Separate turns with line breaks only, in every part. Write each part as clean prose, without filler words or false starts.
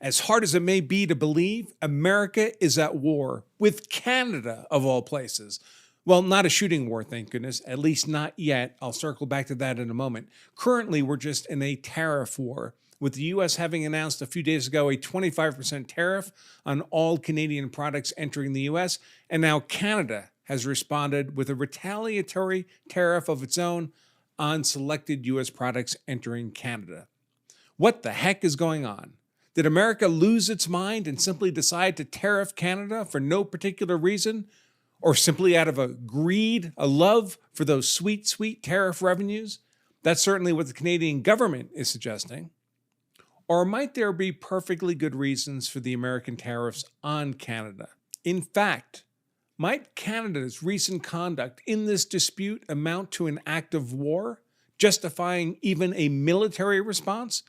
As hard as it may be to believe, America is at war with Canada, of all places. Well, not a shooting war, thank goodness, at least not yet. I'll circle back to that in a moment. Currently, we're just in a tariff war, with the U.S. having announced a few days ago a 25% tariff on all Canadian products entering the U.S., and now Canada has responded with a retaliatory tariff of its own on selected U.S. products entering Canada. What the heck is going on? Did America lose its mind and simply decide to tariff Canada for no particular reason? Or simply out of a greed, a love for those sweet, sweet tariff revenues? That's certainly what the Canadian government is suggesting. Or might there be perfectly good reasons for the American tariffs on Canada? In fact, might Canada's recent conduct in this dispute amount to an act of war, justifying even a military response?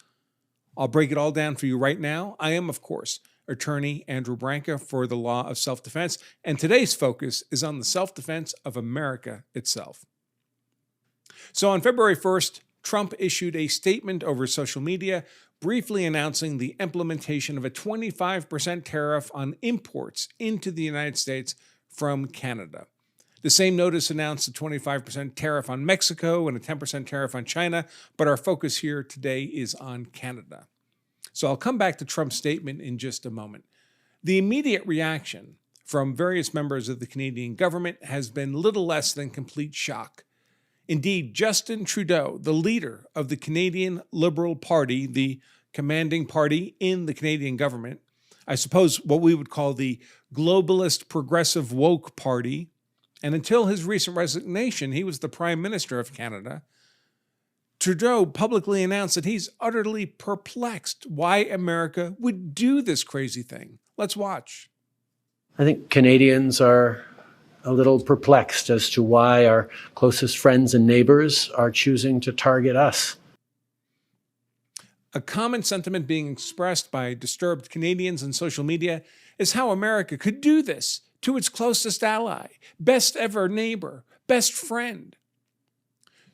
I'll break it all down for you right now. I am, of course, attorney Andrew Branca for the Law of Self-Defense, and today's focus is on the self-defense of America itself. So on February 1st, Trump issued a statement over social media briefly announcing the implementation of a 25% tariff on imports into the United States from Canada. The same notice announced a 25% tariff on Mexico and a 10% tariff on China, but our focus here today is on Canada. So I'll come back to Trump's statement in just a moment. The immediate reaction from various members of the Canadian government has been little less than complete shock. Indeed, Justin Trudeau, the leader of the Canadian Liberal Party, the commanding party in the Canadian government, I suppose what we would call the globalist progressive woke party, and until his recent resignation, he was the Prime Minister of Canada, Trudeau publicly announced that he's utterly perplexed why America would do this crazy thing. Let's watch.
I think Canadians are a little perplexed as to why our closest friends and neighbors are choosing to target us.
A common sentiment being expressed by disturbed Canadians on social media is how America could do this to its closest ally, best ever neighbor, best friend.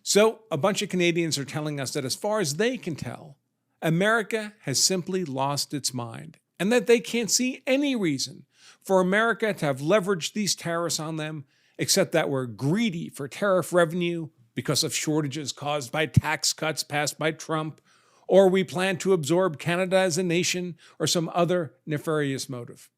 So a bunch of Canadians are telling us that as far as they can tell, America has simply lost its mind and that they can't see any reason for America to have leveraged these tariffs on them, except that we're greedy for tariff revenue because of shortages caused by tax cuts passed by Trump, or we plan to absorb Canada as a nation, or some other nefarious motive.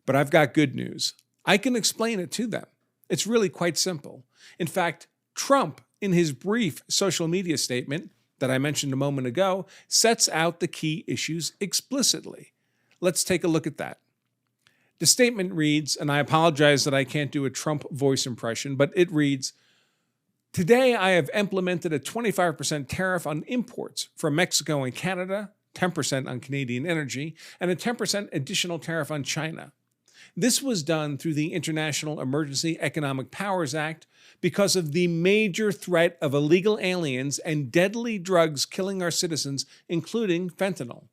But I've got good news. I can explain it to them. It's really quite simple. In fact, Trump, in his brief social media statement that I mentioned a moment ago, sets out the key issues explicitly. Let's take a look at that. The statement reads, and I apologize that I can't do a Trump voice impression, but it reads, "Today I have implemented a 25% tariff on imports from Mexico and Canada, 10% on Canadian energy, and a 10% additional tariff on China. This was done through the International Emergency Economic Powers Act because of the major threat of illegal aliens and deadly drugs killing our citizens, including fentanyl.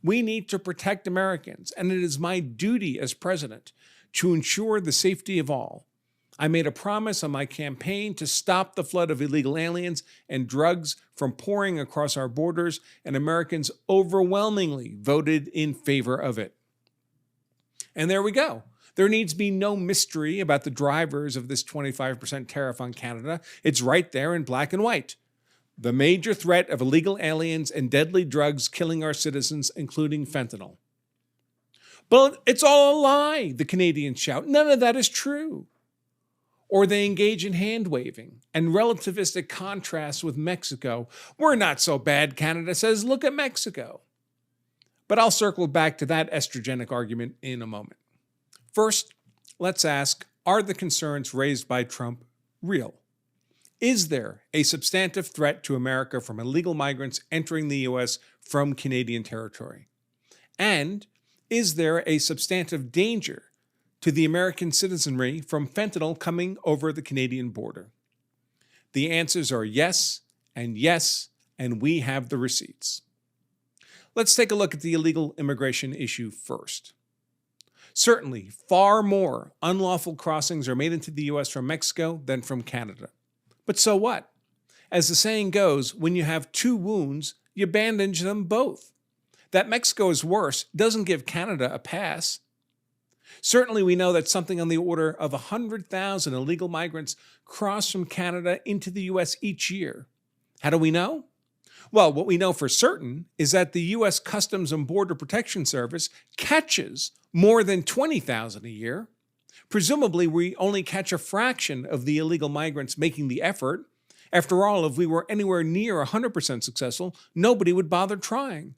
We need to protect Americans, and it is my duty as president to ensure the safety of all. I made a promise on my campaign to stop the flood of illegal aliens and drugs from pouring across our borders, and Americans overwhelmingly voted in favor of it." And there we go. There needs to be no mystery about the drivers of this 25% tariff on Canada. It's right there in black and white. The major threat of illegal aliens and deadly drugs killing our citizens, including fentanyl. But it's all a lie, the Canadians shout. None of that is true. Or they engage in hand-waving and relativistic contrasts with Mexico. We're not so bad, Canada says. Look at Mexico. But I'll circle back to that estrogenic argument in a moment. First, let's ask, are the concerns raised by Trump real? Is there a substantive threat to America from illegal migrants entering the U.S. from Canadian territory? And is there a substantive danger to the American citizenry from fentanyl coming over the Canadian border? The answers are yes, and we have the receipts. Let's take a look at the illegal immigration issue first. Certainly, far more unlawful crossings are made into the U.S. from Mexico than from Canada. But so what? As the saying goes, when you have two wounds, you bandage them both. That Mexico is worse doesn't give Canada a pass. Certainly, we know that something on the order of 100,000 illegal migrants cross from Canada into the U.S. each year. How do we know? Well, what we know for certain is that the U.S. Customs and Border Protection Service catches more than 20,000 a year. Presumably, we only catch a fraction of the illegal migrants making the effort. After all, if we were anywhere near 100% successful, nobody would bother trying.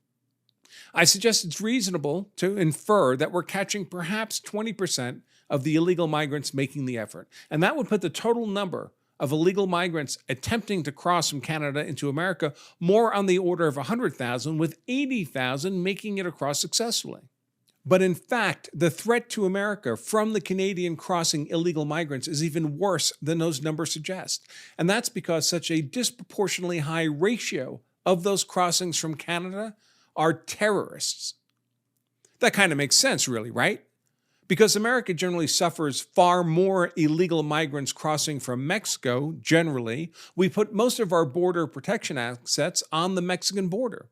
I suggest it's reasonable to infer that we're catching perhaps 20% of the illegal migrants making the effort. And that would put the total number of illegal migrants attempting to cross from Canada into America more on the order of 100,000, with 80,000 making it across successfully. But in fact, the threat to America from the Canadian crossing illegal migrants is even worse than those numbers suggest. And that's because such a disproportionately high ratio of those crossings from Canada are terrorists. That kind of makes sense, really, right? Because America generally suffers far more illegal migrants crossing from Mexico, generally, we put most of our border protection assets on the Mexican border.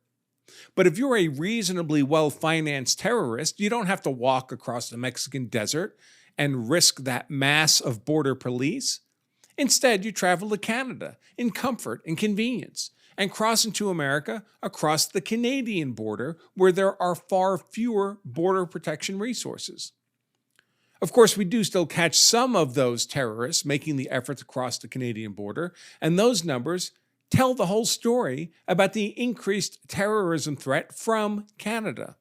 But if you're a reasonably well-financed terrorist, you don't have to walk across the Mexican desert and risk that mass of border police. Instead, you travel to Canada in comfort and convenience and cross into America across the Canadian border, where there are far fewer border protection resources. Of course, we do still catch some of those terrorists making the effort to cross the Canadian border, and those numbers tell the whole story about the increased terrorism threat from Canada.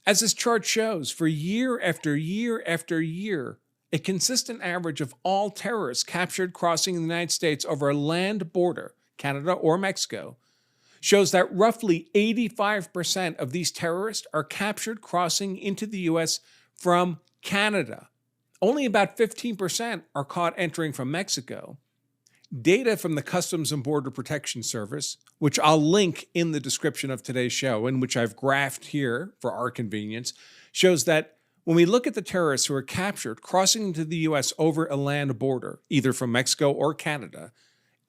As this chart shows, for year after year after year, a consistent average of all terrorists captured crossing the United States over a land border, Canada or Mexico, shows that roughly 85% of these terrorists are captured crossing into the U.S. from Canada. Only about 15% are caught entering from Mexico. Data from the Customs and Border Protection Service, which I'll link in the description of today's show and which I've graphed here for our convenience, shows that when we look at the terrorists who are captured crossing into the U.S. over a land border, either from Mexico or Canada,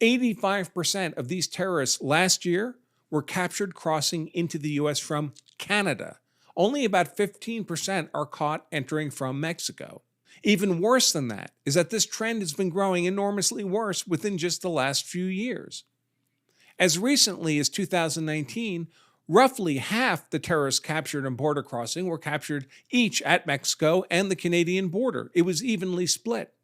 85% of these terrorists last year were captured crossing into the U.S. from Canada. Only about 15% are caught entering from Mexico. Even worse than that is that this trend has been growing enormously worse within just the last few years. As recently as 2019, roughly half the terrorists captured on border crossing were captured each at Mexico and the Canadian border. It was evenly split.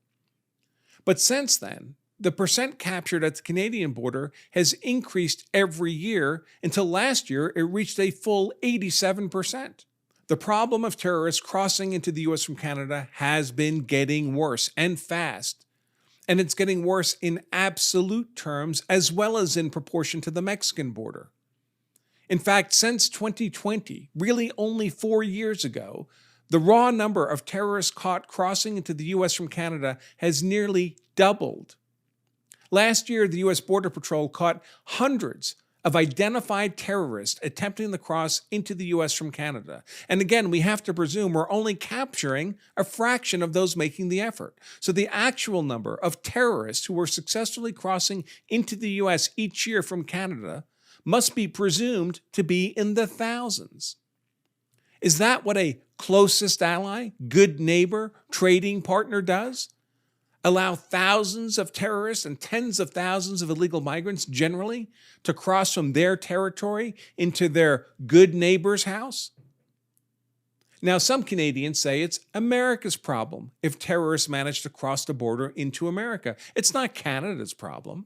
But since then, the percent captured at the Canadian border has increased every year until last year it reached a full 87%. The problem of terrorists crossing into the U.S. from Canada has been getting worse and fast. And it's getting worse in absolute terms as well as in proportion to the Mexican border. In fact, since 2020, really only 4 years ago, the raw number of terrorists caught crossing into the U.S. from Canada has nearly doubled. Last year, the U.S. Border Patrol caught hundreds of identified terrorists attempting to cross into the U.S. from Canada. And again, we have to presume we're only capturing a fraction of those making the effort. So the actual number of terrorists who were successfully crossing into the U.S. each year from Canada must be presumed to be in the thousands. Is that what a closest ally, good neighbor, trading partner does? Allow thousands of terrorists and tens of thousands of illegal migrants generally to cross from their territory into their good neighbor's house? Now, some Canadians say it's America's problem if terrorists manage to cross the border into America. It's not Canada's problem.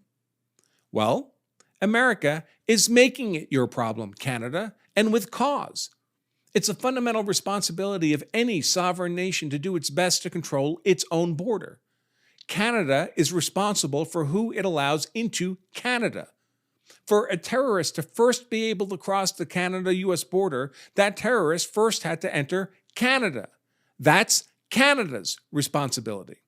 Well, America is making it your problem, Canada, and with cause. It's a fundamental responsibility of any sovereign nation to do its best to control its own border. Canada is responsible for who it allows into Canada. For a terrorist to first be able to cross the Canada-US border, that terrorist first had to enter Canada. That's Canada's responsibility.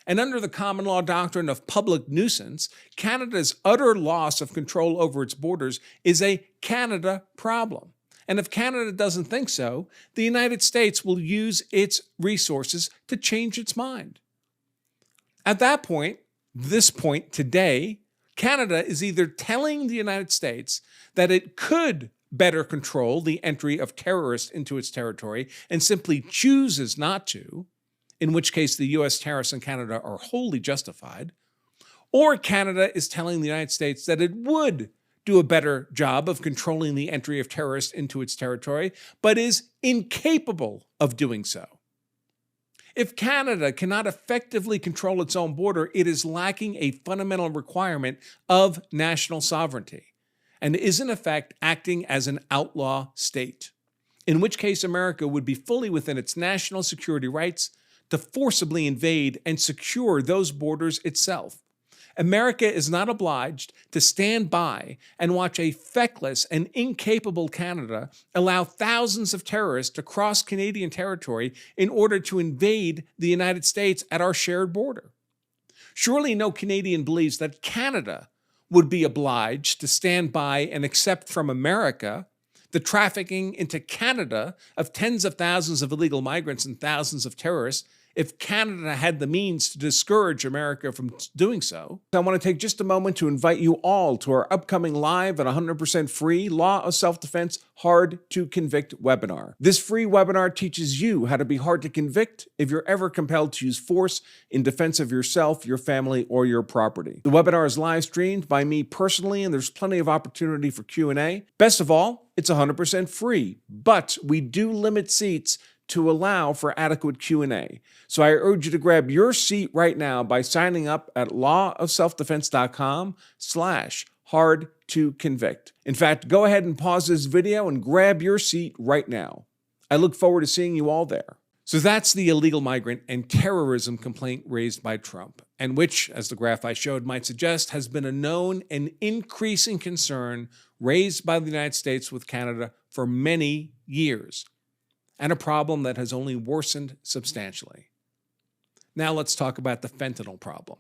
And under the common law doctrine of public nuisance, Canada's utter loss of control over its borders is a Canada problem. And if Canada doesn't think so, the United States will use its resources to change its mind. At that point, this point today, Canada is either telling the United States that it could better control the entry of terrorists into its territory and simply chooses not to, in which case the US tariffs in Canada are wholly justified, or Canada is telling the United States that it would do a better job of controlling the entry of terrorists into its territory, but is incapable of doing so. If Canada cannot effectively control its own border, it is lacking a fundamental requirement of national sovereignty and is in effect acting as an outlaw state, in which case America would be fully within its national security rights to forcibly invade and secure those borders itself. America is not obliged to stand by and watch a feckless and incapable Canada allow thousands of terrorists to cross Canadian territory in order to invade the United States at our shared border. Surely no Canadian believes that Canada would be obliged to stand by and accept from America the trafficking into Canada of tens of thousands of illegal migrants and thousands of terrorists if Canada had the means to discourage America from doing so. I want to take just a moment to invite you all to our upcoming live and 100% free Law of Self-Defense Hard to Convict webinar. This free webinar teaches you how to be hard to convict if you're ever compelled to use force in defense of yourself, your family, or your property. The webinar is live streamed by me personally, and there's plenty of opportunity for Q&A. Best of all, it's 100% free, but we do limit seats to allow for adequate Q&A. So I urge you to grab your seat right now by signing up at lawofselfdefense.com/hard to convict. In fact, go ahead and pause this video and grab your seat right now. I look forward to seeing you all there. So that's the illegal migrant and terrorism complaint raised by Trump, and which, as the graph I showed might suggest, has been a known and increasing concern raised by the United States with Canada for many years, and a problem that has only worsened substantially. Now let's talk about the fentanyl problem.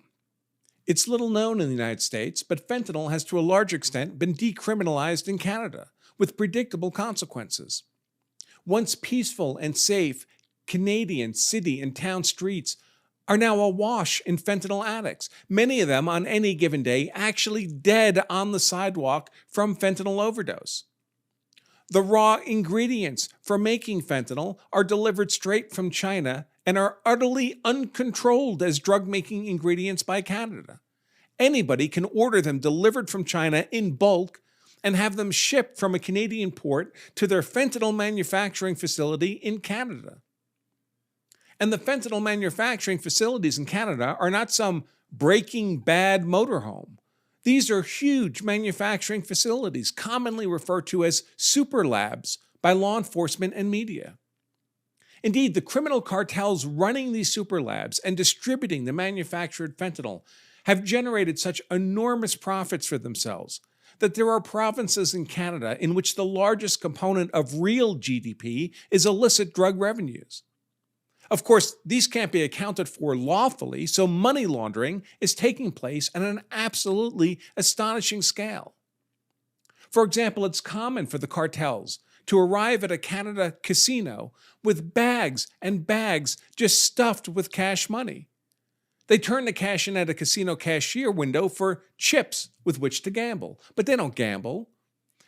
It's little known in the United States, but fentanyl has to a large extent been decriminalized in Canada, with predictable consequences. Once peaceful and safe, Canadian city and town streets are now awash in fentanyl addicts, many of them on any given day actually dead on the sidewalk from fentanyl overdose. The raw ingredients for making fentanyl are delivered straight from China and are utterly uncontrolled as drug-making ingredients by Canada. Anybody can order them delivered from China in bulk and have them shipped from a Canadian port to their fentanyl manufacturing facility in Canada. And the fentanyl manufacturing facilities in Canada are not some Breaking Bad motorhome. These are huge manufacturing facilities, commonly referred to as super labs by law enforcement and media. Indeed, the criminal cartels running these super labs and distributing the manufactured fentanyl have generated such enormous profits for themselves that there are provinces in Canada in which the largest component of real GDP is illicit drug revenues. Of course, these can't be accounted for lawfully, so money laundering is taking place at an absolutely astonishing scale. For example, it's common for the cartels to arrive at a Canada casino with bags and bags just stuffed with cash money. They turn the cash in at a casino cashier window for chips with which to gamble, but they don't gamble.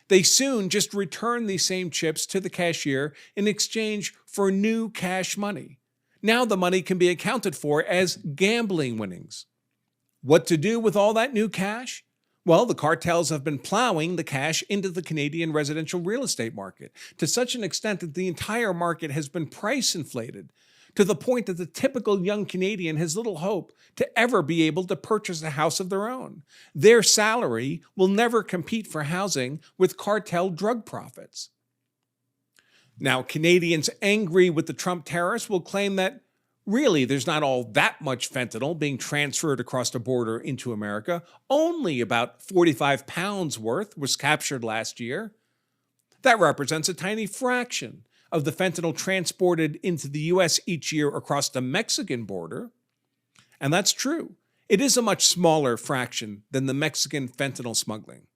They soon just return these same chips to the cashier in exchange for new cash money. Now the money can be accounted for as gambling winnings. What to do with all that new cash? Well, the cartels have been plowing the cash into the Canadian residential real estate market to such an extent that the entire market has been price inflated to the point that the typical young Canadian has little hope to ever be able to purchase a house of their own. Their salary will never compete for housing with cartel drug profits. Now, Canadians angry with the Trump tariffs will claim that really there's not all that much fentanyl being transferred across the border into America. Only about 45 pounds worth was captured last year. That represents a tiny fraction of the fentanyl transported into the U.S. each year across the Mexican border. And that's true. It is a much smaller fraction than the Mexican fentanyl smuggling.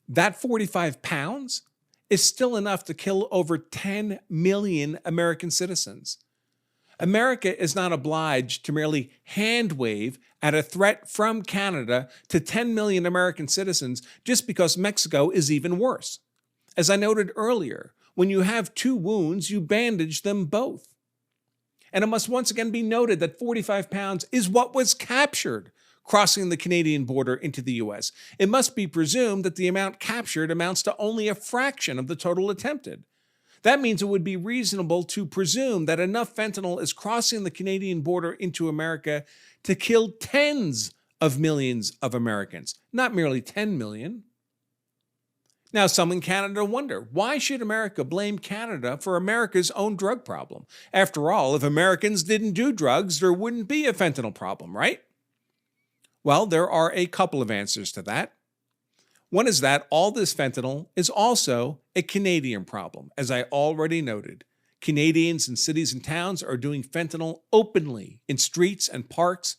That 45 pounds is still enough to kill over 10 million American citizens. America is not obliged to merely hand wave at a threat from Canada to 10 million American citizens just because Mexico is even worse. As I noted earlier, when you have two wounds, you bandage them both. And it must once again be noted that 45 pounds is what was captured crossing the Canadian border into the US. It must be presumed that the amount captured amounts to only a fraction of the total attempted. That means it would be reasonable to presume that enough fentanyl is crossing the Canadian border into America to kill tens of millions of Americans, not merely 10 million. Now, some in Canada wonder, why should America blame Canada for America's own drug problem? After all, if Americans didn't do drugs, there wouldn't be a fentanyl problem, right? Well, there are a couple of answers to that. One is that all this fentanyl is also a Canadian problem. As I already noted, Canadians in cities and towns are doing fentanyl openly in streets and parks,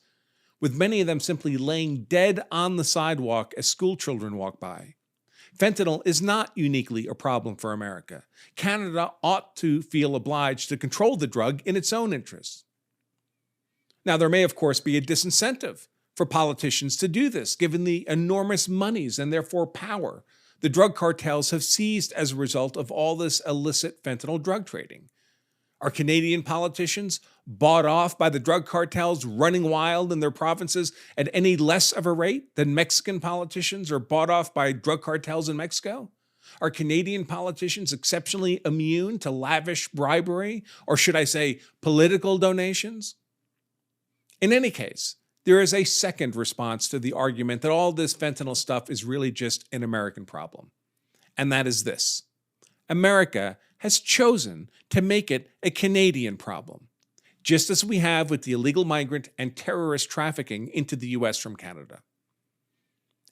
with many of them simply laying dead on the sidewalk as school children walk by. Fentanyl is not uniquely a problem for America. Canada ought to feel obliged to control the drug in its own interests. Now, there may, of course, be a disincentive for politicians to do this, given the enormous monies and therefore power the drug cartels have seized as a result of all this illicit fentanyl drug trading. Are Canadian politicians bought off by the drug cartels running wild in their provinces at any less of a rate than Mexican politicians are bought off by drug cartels in Mexico? Are Canadian politicians exceptionally immune to lavish bribery, or should I say political donations? In any case, there is a second response to the argument that all this fentanyl stuff is really just an American problem. And that is this: America has chosen to make it a Canadian problem, just as we have with the illegal migrant and terrorist trafficking into the US from Canada.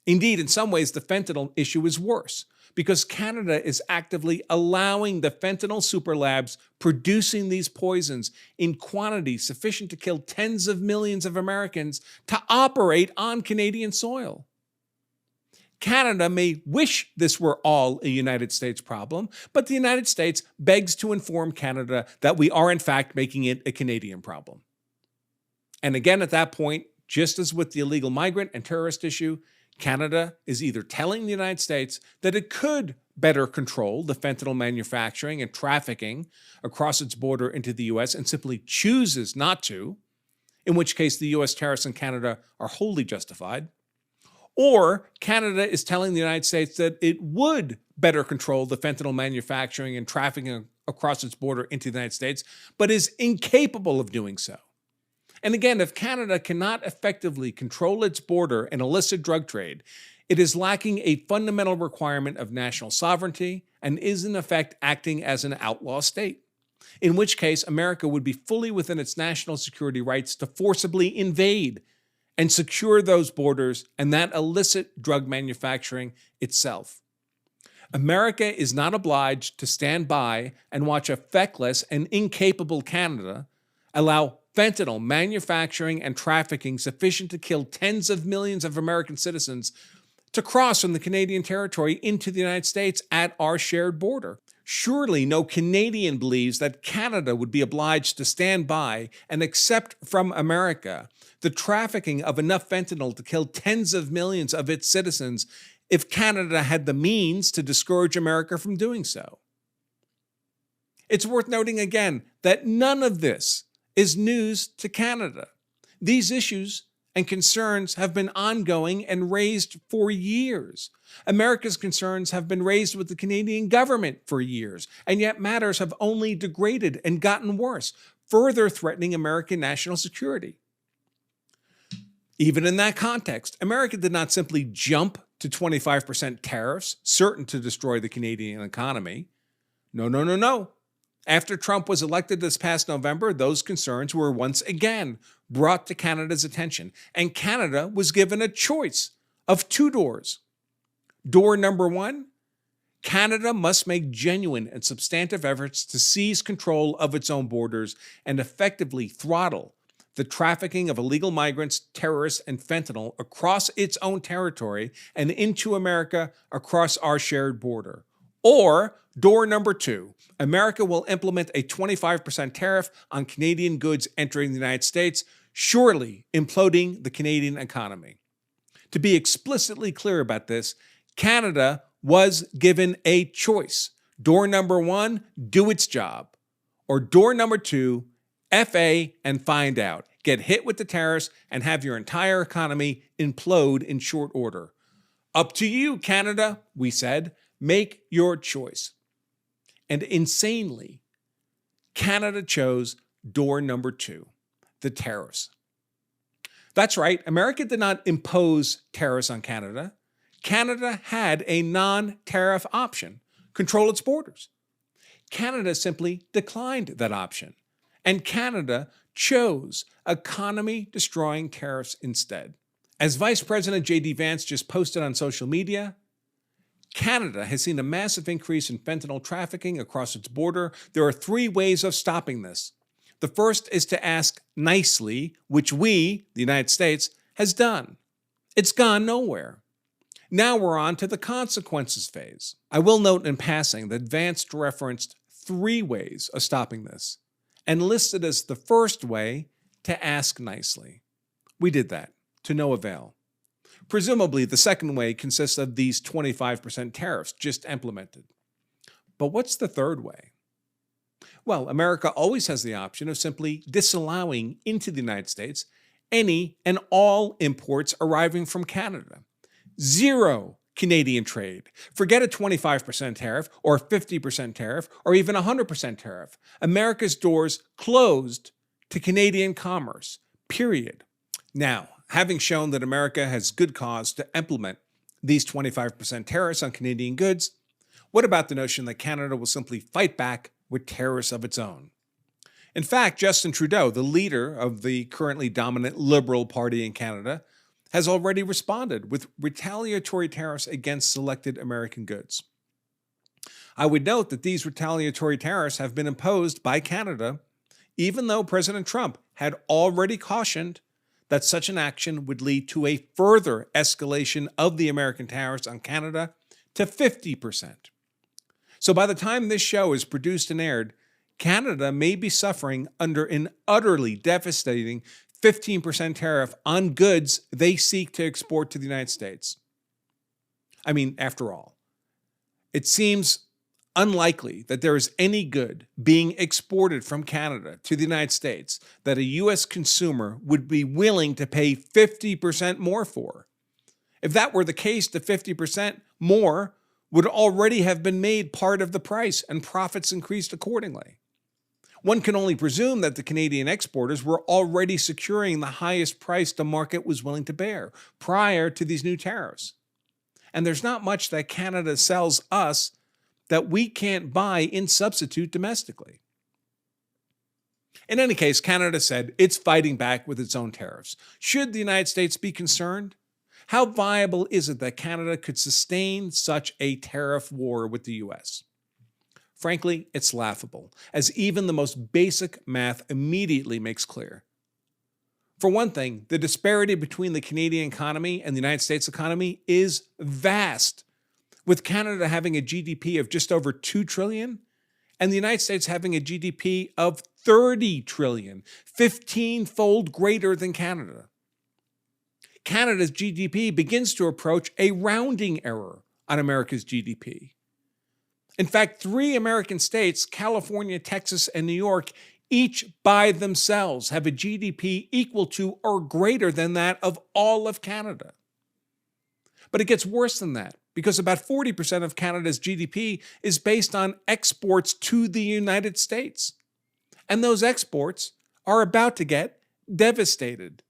Indeed, in some ways, the fentanyl issue is worse, because Canada is actively allowing the fentanyl superlabs producing these poisons in quantities sufficient to kill tens of millions of Americans to operate on Canadian soil. Canada may wish this were all a United States problem, but the United States begs to inform Canada that we are in fact making it a Canadian problem. And again, at that point, just as with the illegal migrant and terrorist issue, Canada is either telling the United States that it could better control the fentanyl manufacturing and trafficking across its border into the US and simply chooses not to, in which case the US tariffs in Canada are wholly justified, or Canada is telling the United States that it would better control the fentanyl manufacturing and trafficking across its border into the United States, but is incapable of doing so. And again, if Canada cannot effectively control its border and illicit drug trade, it is lacking a fundamental requirement of national sovereignty and is in effect acting as an outlaw state, in which case America would be fully within its national security rights to forcibly invade and secure those borders and that illicit drug manufacturing itself. America is not obliged to stand by and watch a feckless and incapable Canada allow fentanyl manufacturing and trafficking sufficient to kill tens of millions of American citizens to cross from the Canadian territory into the United States at our shared border. Surely no Canadian believes that Canada would be obliged to stand by and accept from America the trafficking of enough fentanyl to kill tens of millions of its citizens if Canada had the means to discourage America from doing so. It's worth noting again that none of this is news to Canada. These issues and concerns have been ongoing and raised for years. America's concerns have been raised with the Canadian government for years, and yet matters have only degraded and gotten worse, further threatening American national security. Even in that context, America did not simply jump to 25% tariffs, certain to destroy the Canadian economy. No. After Trump was elected this past November, those concerns were once again brought to Canada's attention, and Canada was given a choice of two doors. Door number one, Canada must make genuine and substantive efforts to seize control of its own borders and effectively throttle the trafficking of illegal migrants, terrorists, and fentanyl across its own territory and into America across our shared border. Or door number 2, America will implement a 25% tariff on Canadian goods entering the United States, surely imploding the Canadian economy. To be explicitly clear about this, Canada was given a choice. Door number 1, do its job. Or door number 2, FA and find out. Get hit with the tariffs and have your entire economy implode in short order. Up to you, Canada, we said. Make your choice. And insanely, Canada chose door number 2, the tariffs. That's right, America did not impose tariffs on Canada. Canada had a non-tariff option, control its borders. Canada simply declined that option, and Canada chose economy-destroying tariffs instead. As Vice President J.D. Vance just posted on social media, Canada has seen a massive increase in fentanyl trafficking across its border. There are 3 ways of stopping this. The first is to ask nicely, which we, the United States, has done. It's gone nowhere. Now we're on to the consequences phase. I will note in passing that Vance referenced 3 ways of stopping this and listed as the first way to ask nicely. We did that, to no avail. Presumably, the second way consists of these 25% tariffs just implemented. But what's the third way? Well, America always has the option of simply disallowing into the United States any and all imports arriving from Canada. 0 Canadian trade. Forget a 25% tariff or 50% tariff or even 100% tariff. America's doors closed to Canadian commerce, period. Now, having shown that America has good cause to implement these 25% tariffs on Canadian goods, what about the notion that Canada will simply fight back with tariffs of its own? In fact, Justin Trudeau, the leader of the currently dominant Liberal Party in Canada, has already responded with retaliatory tariffs against selected American goods. I would note that these retaliatory tariffs have been imposed by Canada, even though President Trump had already cautioned that such an action would lead to a further escalation of the American tariffs on Canada to 50%. So by the time this show is produced and aired, Canada may be suffering under an utterly devastating 15% tariff on goods they seek to export to the United States. I mean, after all, it seems unlikely that there is any good being exported from Canada to the United States that a U.S. consumer would be willing to pay 50% more for. If that were the case, the 50% more would already have been made part of the price and profits increased accordingly. One can only presume that the Canadian exporters were already securing the highest price the market was willing to bear prior to these new tariffs. And there's not much that Canada sells us that we can't buy in substitute domestically. In any case, Canada said it's fighting back with its own tariffs. Should the United States be concerned? How viable is it that Canada could sustain such a tariff war with the U.S.? Frankly, it's laughable, as even the most basic math immediately makes clear. For one thing, the disparity between the Canadian economy and the United States economy is vast, with Canada having a GDP of just over $2 trillion and the United States having a GDP of $30 trillion, 15-fold greater than Canada. Canada's GDP begins to approach a rounding error on America's GDP. In fact, 3 American states, California, Texas, and New York, each by themselves have a GDP equal to or greater than that of all of Canada. But it gets worse than that, because about 40% of Canada's GDP is based on exports to the United States. And those exports are about to get devastated.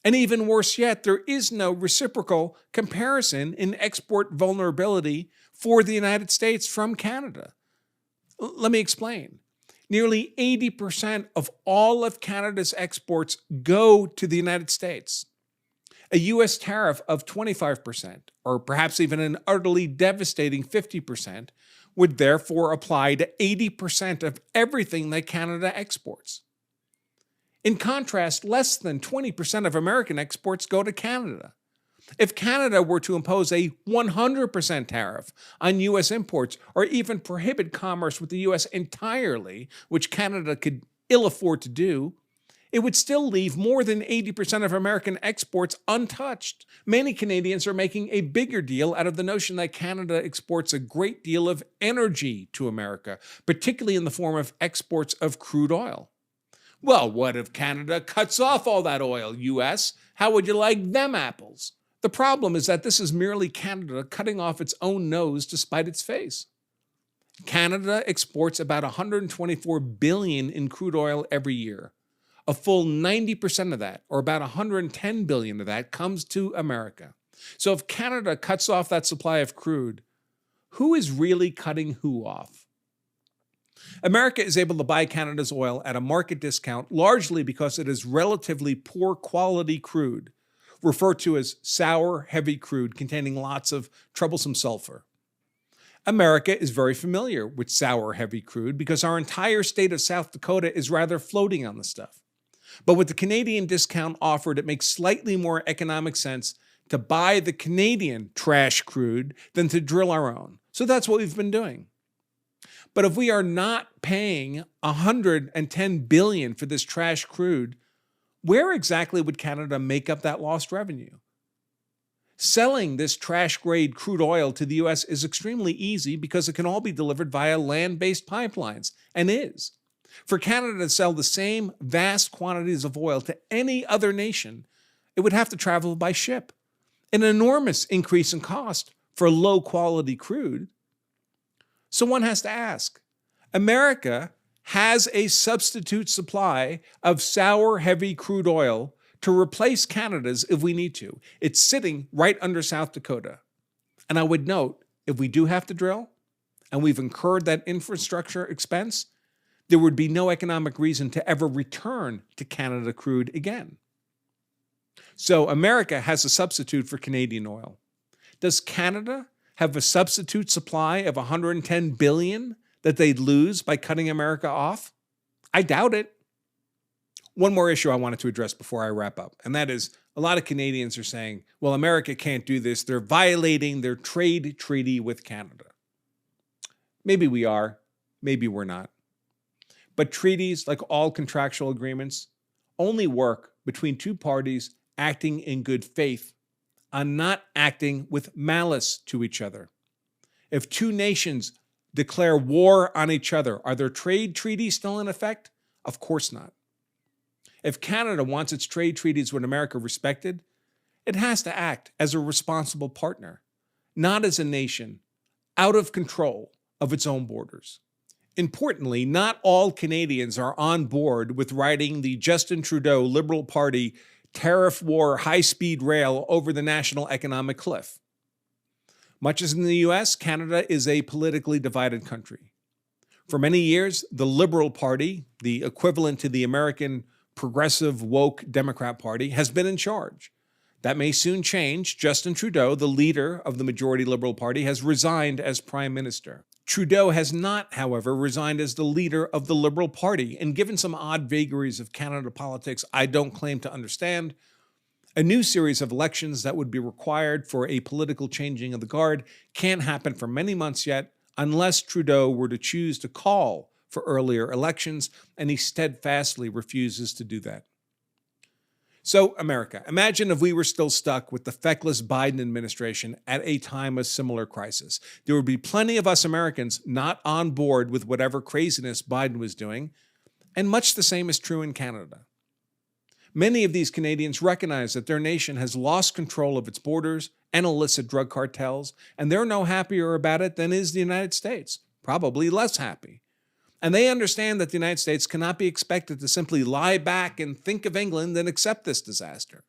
And even worse yet, there is no reciprocal comparison in export vulnerability for the United States from Canada. Let me explain. Nearly 80% of all of Canada's exports go to the United States. A U.S. tariff of 25%, or perhaps even an utterly devastating 50%, would therefore apply to 80% of everything that Canada exports. In contrast, less than 20% of American exports go to Canada. If Canada were to impose a 100% tariff on U.S. imports or even prohibit commerce with the U.S. entirely, which Canada could ill afford to do, it would still leave more than 80% of American exports untouched. Many Canadians are making a bigger deal out of the notion that Canada exports a great deal of energy to America, particularly in the form of exports of crude oil. Well, what if Canada cuts off all that oil, U.S.? How would you like them apples? The problem is that this is merely Canada cutting off its own nose to spite its face. Canada exports about $124 billion in crude oil every year. A full 90% of that, or about $110 billion of that, comes to America. So if Canada cuts off that supply of crude, who is really cutting who off? America is able to buy Canada's oil at a market discount largely because it is relatively poor quality crude, referred to as sour, heavy crude containing lots of troublesome sulfur. America is very familiar with sour, heavy crude because our entire state of South Dakota is rather floating on the stuff. But with the Canadian discount offered, it makes slightly more economic sense to buy the Canadian trash crude than to drill our own. So that's what we've been doing. But if we are not paying $110 billion for this trash crude, where exactly would Canada make up that lost revenue? Selling this trash-grade crude oil to the U.S. is extremely easy because it can all be delivered via land-based pipelines, and is. For Canada to sell the same vast quantities of oil to any other nation, it would have to travel by ship, an enormous increase in cost for low-quality crude. So one has to ask, America has a substitute supply of sour, heavy crude oil to replace Canada's if we need to. It's sitting right under South Dakota. And I would note, if we do have to drill, and we've incurred that infrastructure expense, there would be no economic reason to ever return to Canada crude again. So America has a substitute for Canadian oil. Does Canada have a substitute supply of $110 billion that they'd lose by cutting America off? I doubt it. One more issue I wanted to address before I wrap up, and that is a lot of Canadians are saying, well, America can't do this. They're violating their trade treaty with Canada. Maybe we are, maybe we're not. But treaties, like all contractual agreements, only work between two parties acting in good faith and not acting with malice to each other. If two nations declare war on each other, are their trade treaties still in effect? Of course not. If Canada wants its trade treaties with America respected, it has to act as a responsible partner, not as a nation out of control of its own borders. Importantly, not all Canadians are on board with riding the Justin Trudeau Liberal Party tariff war high-speed rail over the national economic cliff. Much as in the U.S., Canada is a politically divided country. For many years, the Liberal Party, the equivalent to the American progressive woke Democrat Party, has been in charge. That may soon change. Justin Trudeau, the leader of the majority Liberal Party, has resigned as Prime Minister. Trudeau has not, however, resigned as the leader of the Liberal Party, and given some odd vagaries of Canada politics I don't claim to understand, a new series of elections that would be required for a political changing of the guard can't happen for many months yet unless Trudeau were to choose to call for earlier elections, and he steadfastly refuses to do that. So, America, imagine if we were still stuck with the feckless Biden administration at a time of similar crisis. There would be plenty of us Americans not on board with whatever craziness Biden was doing, and much the same is true in Canada. Many of these Canadians recognize that their nation has lost control of its borders and illicit drug cartels, and they're no happier about it than is the United States, probably less happy. And they understand that the United States cannot be expected to simply lie back and think of England and accept this disaster.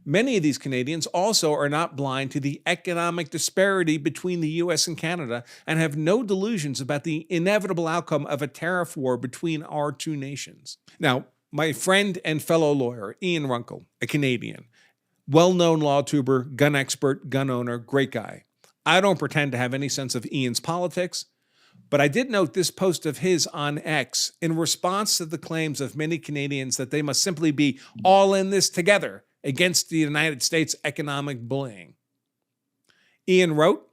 Many of these Canadians also are not blind to the economic disparity between the U.S. and Canada and have no delusions about the inevitable outcome of a tariff war between our two nations. Now, my friend and fellow lawyer, Ian Runkle, a Canadian, well-known law tuber, gun expert, gun owner, great guy. I don't pretend to have any sense of Ian's politics, but I did note this post of his on X in response to the claims of many Canadians that they must simply be all in this together against the United States economic bullying. Ian wrote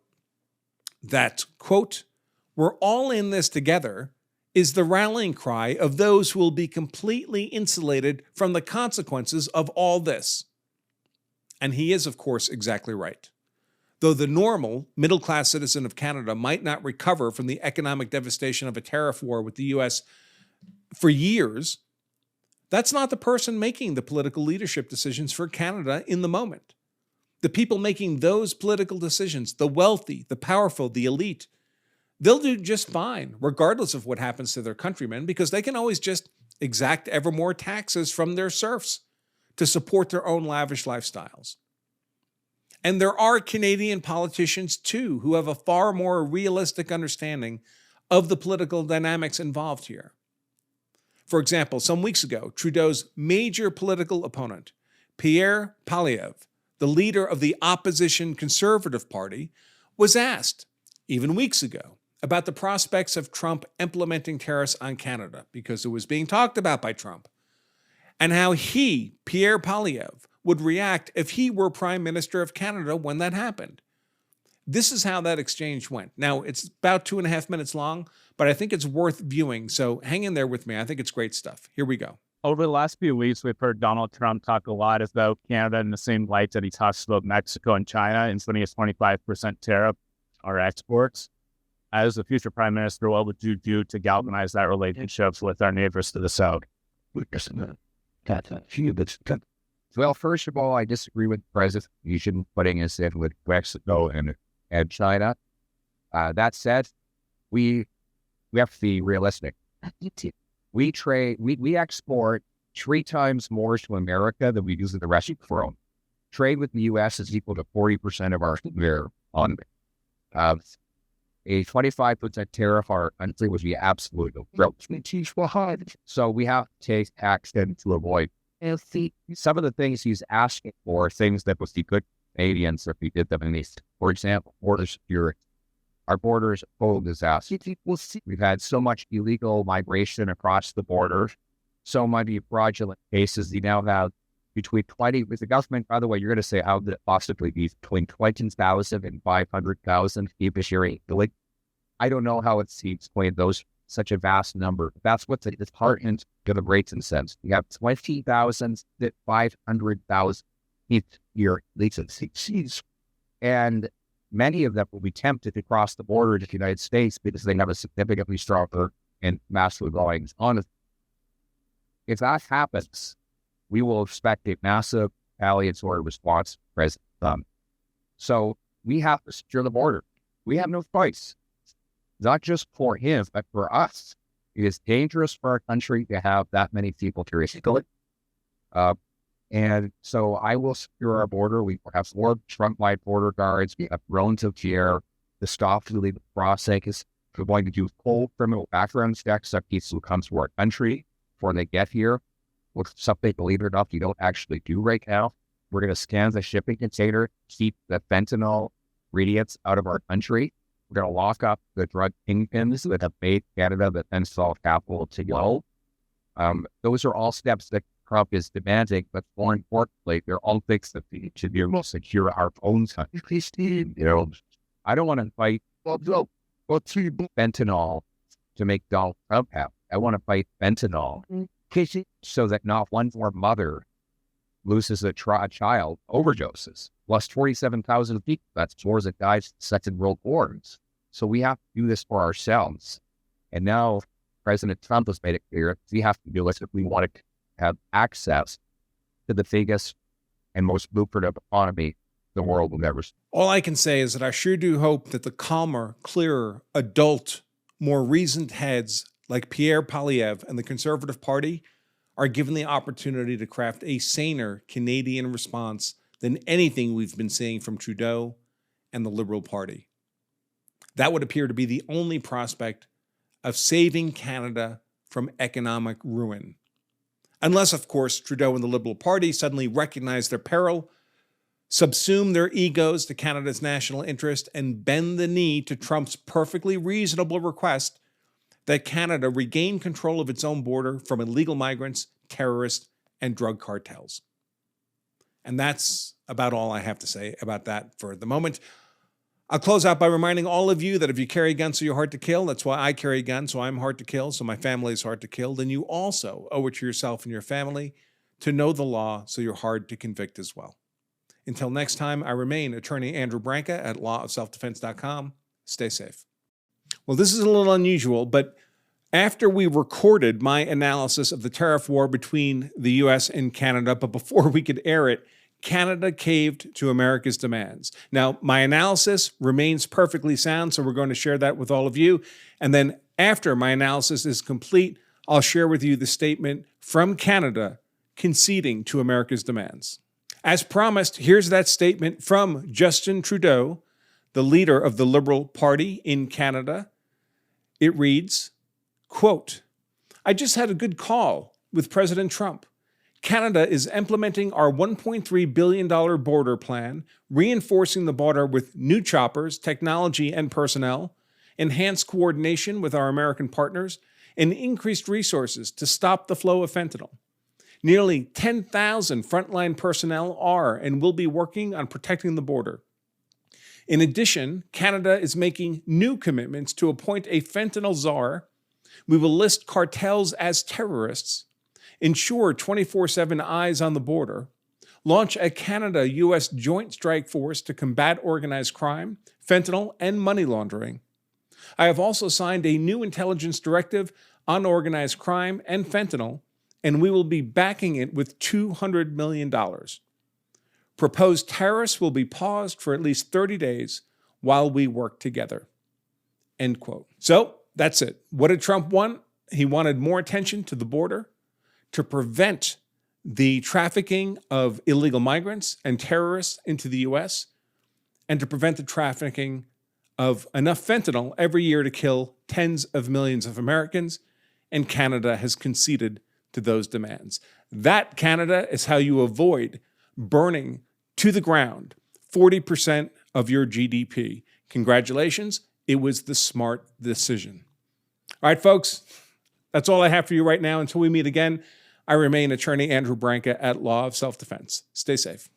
that, quote, "We're all in this together" is the rallying cry of those who will be completely insulated from the consequences of all this. And he is, of course, exactly right. Though the normal, middle-class citizen of Canada might not recover from the economic devastation of a tariff war with the U.S. for years, that's not the person making the political leadership decisions for Canada in the moment. The people making those political decisions, the wealthy, the powerful, the elite, they'll do just fine, regardless of what happens to their countrymen, because they can always just exact ever more taxes from their serfs to support their own lavish lifestyles. And there are Canadian politicians, too, who have a far more realistic understanding of the political dynamics involved here. For example, some weeks ago, Trudeau's major political opponent, Pierre Poilievre, the leader of the opposition Conservative Party, was asked, even weeks ago, about the prospects of Trump implementing tariffs on Canada, because it was being talked about by Trump, and how he, Pierre Poilievre, would react if he were Prime Minister of Canada when that happened. This is how that exchange went. Now, it's about 2.5 minutes long, but I think it's worth viewing, so hang in there with me. I think it's great stuff. Here we go.
Over the last few weeks, we've heard Donald Trump talk a lot about Canada in the same light that he talks about Mexico and China, including a 25% tariff on our exports. As the future Prime Minister, what would you do to galvanize that relationship with our neighbors to the south?
Well, first of all, I disagree with the president. You shouldn't putting us in with Mexico and China. That said, we have to be realistic. We export 3 times more to America than we do to the rest of the world. Trade with the U.S. is equal to 40% of our economy. A 25% tariff on our country would be absolutely behind. So we have to take action to avoid. Some of the things he's asking for are things that would be good Canadians if we did them in these. For example, border security. Our borders are full of disaster. We've had so much illegal migration across the border, so many fraudulent cases. You now have between 20, with the government, by the way, you're going to say, how could it possibly be between 20,000 and 500,000 people sharing? I don't know how it's explained those, such a vast number. That's what's disheartening to the rates and cents. You have 20,000 to 500,000 year leases. And many of them will be tempted to cross the border to the United States because they have a significantly stronger and massive volumes on it. If that happens, we will expect a massive retaliatory response from President Trump. So we have to secure the border. We have no choice. Not just for him, but for us. It is dangerous for our country to have that many people curious. And so I will secure our border. We have 4 Trump-wide border guards. We have drones of care. The stop to leave process. We're going to do full criminal background checks of people who come to our country before they get here. Which something, believe it or not, you don't actually do right now. We're going to scan the shipping container, keep the fentanyl ingredients out of our country. We're going to lock up the drug kingpins that have made Canada the fentanyl capital to go. Those are all steps that Trump is demanding, but more importantly, they're all things that we need to do to secure our own country. I don't want to fight fentanyl to make Donald Trump happy. I want to fight fentanyl so that not one more mother loses a child overdoses. Lost 47,000 people. That's more than died in the Second World War. So we have to do this for ourselves. And now President Trump has made it clear we have to do it if we want to have access to the biggest and most lucrative economy the world will ever see.
All I can say is that I sure do hope that the calmer, clearer, adult, more reasoned heads like Pierre Poilievre and the Conservative Party are given the opportunity to craft a saner Canadian response than anything we've been seeing from Trudeau and the Liberal Party. That would appear to be the only prospect of saving Canada from economic ruin. Unless, of course, Trudeau and the Liberal Party suddenly recognize their peril, subsume their egos to Canada's national interest, and bend the knee to Trump's perfectly reasonable request that Canada regain control of its own border from illegal migrants, terrorists, and drug cartels. And that's about all I have to say about that for the moment. I'll close out by reminding all of you that if you carry a gun, so you're hard to kill. That's why I carry a gun, so I'm hard to kill, so my family is hard to kill. Then you also owe it to yourself and your family to know the law, so you're hard to convict as well. Until next time, I remain Attorney Andrew Branca at lawofselfdefense.com. Stay safe. Well, this is a little unusual, but after we recorded my analysis of the tariff war between the U.S. and Canada, but before we could air it, Canada caved to America's demands. Now, my analysis remains perfectly sound, so we're going to share that with all of you. And then after my analysis is complete, I'll share with you the statement from Canada conceding to America's demands. As promised, here's that statement from Justin Trudeau, the leader of the Liberal Party in Canada. It reads, quote, "I just had a good call with President Trump. Canada is implementing our $1.3 billion border plan, reinforcing the border with new choppers, technology, and personnel, enhanced coordination with our American partners, and increased resources to stop the flow of fentanyl. Nearly 10,000 frontline personnel are and will be working on protecting the border. In addition, Canada is making new commitments to appoint a fentanyl czar. We will list cartels as terrorists, ensure 24/7 eyes on the border, launch a Canada-U.S. joint strike force to combat organized crime, fentanyl, and money laundering. I have also signed a new intelligence directive on organized crime and fentanyl, and we will be backing it with $200 million. Proposed tariffs will be paused for at least 30 days while we work together." End quote. So that's it. What did Trump want? He wanted more attention to the border to prevent the trafficking of illegal migrants and terrorists into the U.S. and to prevent the trafficking of enough fentanyl every year to kill tens of millions of Americans, and Canada has conceded to those demands. That, Canada, is how you avoid burning to the ground 40% of your GDP. Congratulations, it was the smart decision. All right, folks, that's all I have for you right now. Until we meet again, I remain Attorney Andrew Branca at Law of Self-Defense. Stay safe.